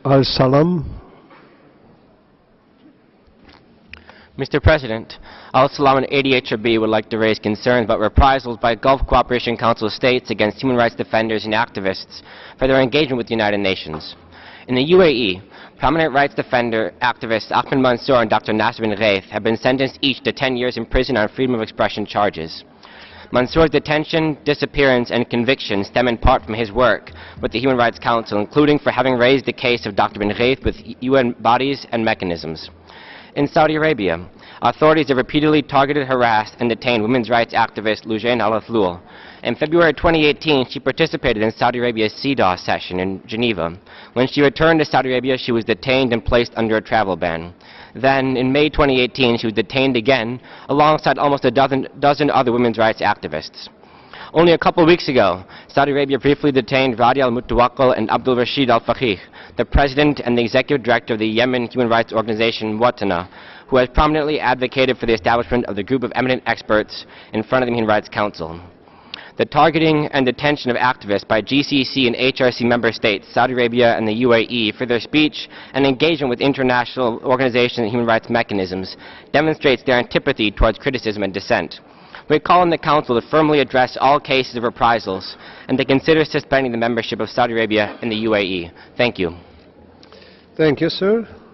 Al-Salam. Mr. President, Al-Salam and Adhrb would like to raise concerns about reprisals by Gulf Cooperation Council states against human rights defenders and activists for their engagement with the United Nations. In the UAE, prominent rights defender activists Ahmed Mansour and Dr. Nasser bin Ghaith have been sentenced each to 10 years in prison on freedom of expression charges. Mansour's detention, disappearance, and conviction stem in part from his work with the Human Rights Council, including for having raised the case of Dr. bin Ghaith with UN bodies and mechanisms. In Saudi Arabia, authorities have repeatedly targeted, harassed, and detained women's rights activist Loujain Al-Athloul. In February 2018, she participated in Saudi Arabia's CEDAW session in Geneva. When she returned to Saudi Arabia, she was detained and placed under a travel ban. Then, in May 2018, she was detained again, alongside almost a dozen other women's rights activists. Only a couple weeks ago, Saudi Arabia briefly detained Radi al-Mutawakkil and Abdul Rashid al-Faqih, the president and the executive director of the Yemen human rights organization Muwattana, who has prominently advocated for the establishment of the group of eminent experts in front of the Human Rights Council. The targeting and detention of activists by GCC and HRC member states, Saudi Arabia and the UAE, for their speech and engagement with international organizations and human rights mechanisms demonstrates their antipathy towards criticism and dissent. We call on the Council to firmly address all cases of reprisals and to consider suspending the membership of Saudi Arabia and the UAE. Thank you. Thank you, sir.